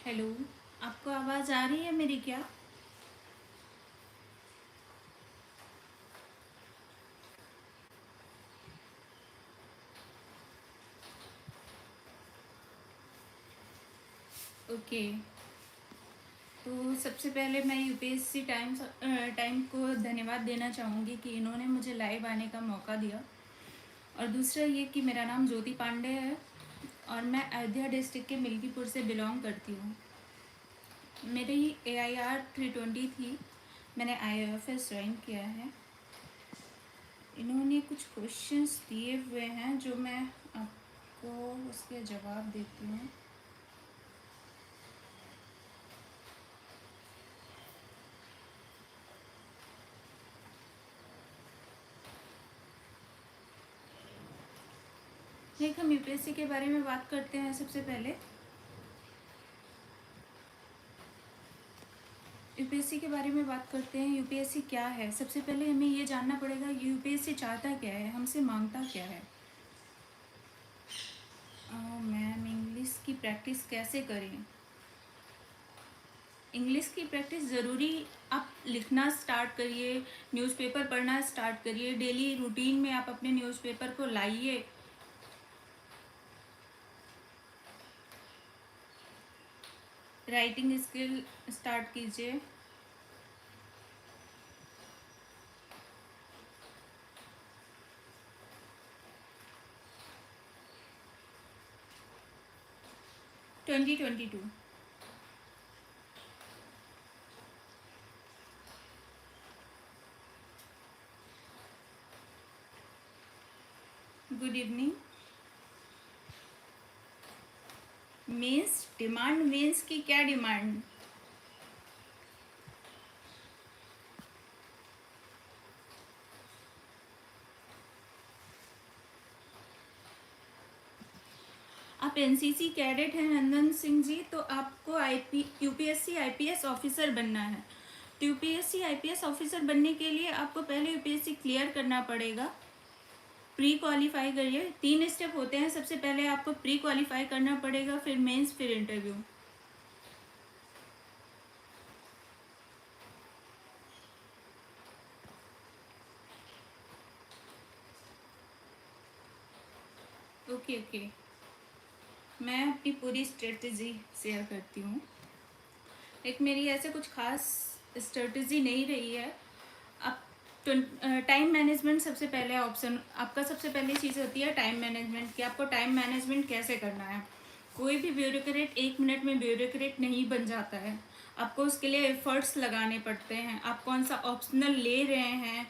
Hello. आपको आवाज़ आ रही है मेरी क्या? ओके। तो सबसे पहले मैं यूपीएससी टाइम को धन्यवाद देना चाहूँगी कि इन्होंने मुझे लाइव आने का मौका दिया। और दूसरा ये कि मेरा नाम ज्योति पांडे है और मैं अयोध्या डिस्ट्रिक्ट के मिल्कीपुर से बिलोंग करती हूँ। मेरी AIR 320 थी। मैंने IAFS ज्वाइन किया है। इन्होंने कुछ क्वेश्चंस दिए हुए हैं जो मैं आपको उसके जवाब देती हूँ। एक हम यूपीएससी के बारे में बात करते हैं। सबसे पहले यूपीएससी के बारे में बात करते हैं। यूपीएससी क्या है? सबसे पहले हमें ये जानना पड़ेगा यूपीएससी चाहता क्या है, हमसे मांगता क्या है। मैम, इंग्लिश की प्रैक्टिस कैसे करें? इंग्लिश की प्रैक्टिस ज़रूरी। आप लिखना स्टार्ट करिए, न्यूज़पेपर पढ़ना स्टार्ट करिए, डेली रूटीन में आप अपने न्यूज़पेपर को लाइए। राइटिंग स्किल स्टार्ट कीजिए। Twenty 22। Good evening. Means demand means की क्या डिमांड? आप एनसीसी कैडेट हैं नंदन सिंह जी, तो आपको यूपीएससी आईपीएस ऑफिसर बनना है। तो यूपीएससी आईपीएस ऑफिसर बनने के लिए आपको पहले यूपीएससी क्लियर करना पड़ेगा। प्री क्वालिफाई करिए। 3 स्टेप होते हैं। सबसे पहले आपको प्री क्वालिफाई करना पड़ेगा, फिर मेंस, फिर इंटरव्यू। Okay okay. मैं अपनी पूरी स्ट्रेटजी शेयर करती हूँ। एक मेरी ऐसे कुछ खास स्ट्रेटजी नहीं रही है। आप टाइम मैनेजमेंट सबसे पहले ऑप्शन आपका। सबसे पहली चीज़ होती है टाइम मैनेजमेंट कि आपको टाइम मैनेजमेंट कैसे करना है। कोई भी ब्यूरोक्रेट 1 मिनट में ब्यूरोक्रेट नहीं बन जाता है। आपको उसके लिए एफर्ट्स लगाने पड़ते हैं। आप कौन सा ऑप्शनल ले रहे हैं,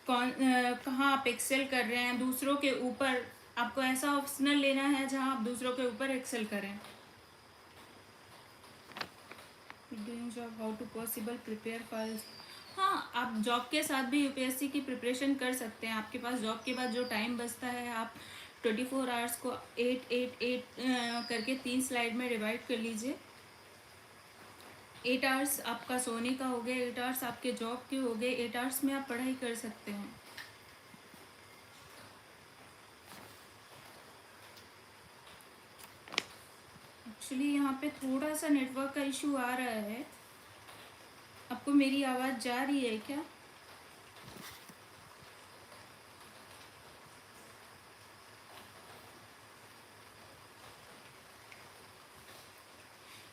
कहाँ आप एक्सेल कर रहे हैं दूसरों के ऊपर। आपको ऐसा ऑप्शनल लेना है जहाँ आप दूसरों के ऊपर एक्सेल करें। Doing job, how to possible prepare for. हाँ, आप जॉब के साथ भी यूपीएससी की प्रिपरेशन कर सकते हैं। आपके पास जॉब के बाद जो टाइम बचता है, आप 24 आवर्स को 8 8 8 करके 3 स्लाइड में डिवाइड कर लीजिए। 8 आवर्स आपका सोने का हो गया, 8 आवर्स आपके जॉब के हो गए। 8 आवर्स में आप पढ़ाई कर सकते हैं। एक्चुअली यहाँ पे थोड़ा सा नेटवर्क का इशू आ रहा है। आपको मेरी आवाज़ जा रही है क्या?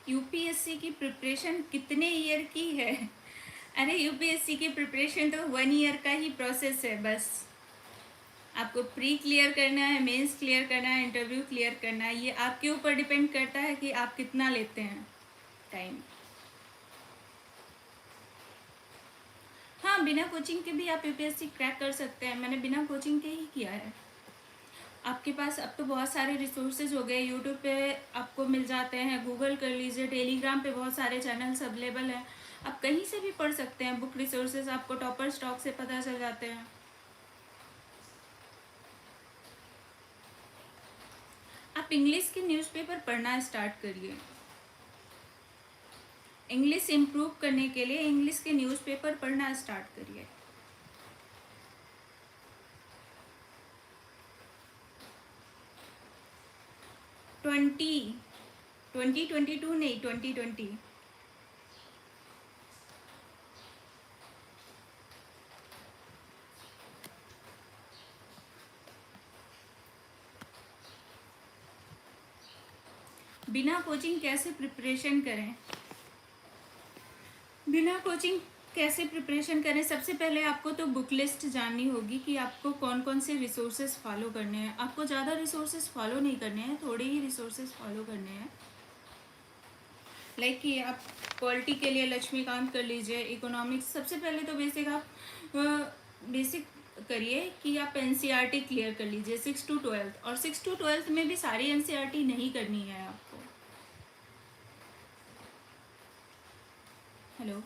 यूपीएससी की प्रिपरेशन कितने ईयर की है? अरे, यूपीएससी की प्रिपरेशन तो 1 ईयर का ही प्रोसेस है बस। आपको प्री क्लियर करना है, मेंस क्लियर करना है, इंटरव्यू क्लियर करना है। ये आपके ऊपर डिपेंड करता है कि आप कितना लेते हैं टाइम। हाँ, बिना कोचिंग के भी आप यूपीएससी क्रैक कर सकते हैं। मैंने बिना कोचिंग के ही किया है। आपके पास अब तो बहुत सारे रिसोर्सेज हो गए। यूट्यूब पे आपको मिल जाते हैं, गूगल कर लीजिए, टेलीग्राम पे बहुत सारे चैनल्स अवेलेबल हैं। आप कहीं से भी पढ़ सकते हैं। बुक रिसोर्सेज आपको टॉपर स्टॉक से पता चल जाते हैं। आप इंग्लिश के न्यूज़पेपर पढ़ना स्टार्ट करिए। इंग्लिश इम्प्रूव करने के लिए इंग्लिश के न्यूज़पेपर पढ़ना स्टार्ट करिए। ट्वेंटी 2022 नहीं, 2020। बिना कोचिंग कैसे प्रिपरेशन करें? बिना कोचिंग कैसे प्रिपरेशन करें? सबसे पहले आपको तो बुक लिस्ट जाननी होगी कि आपको कौन कौन से रिसोर्सेज फॉलो करने हैं। आपको ज़्यादा रिसोर्सेज फॉलो नहीं करने हैं, थोड़े ही रिसोर्सेज फॉलो करने हैं। लाइक कि आप पॉलिटी के लिए लक्ष्मीकांत कर लीजिए, इकोनॉमिक्स सबसे पहले तो बेसिक आप बेसिक करिए कि आप एनसीईआरटी क्लियर कर लीजिए 6 to 12। और 6 to 12 में भी सारी एनसीईआरटी नहीं करनी है आपको। हेलो।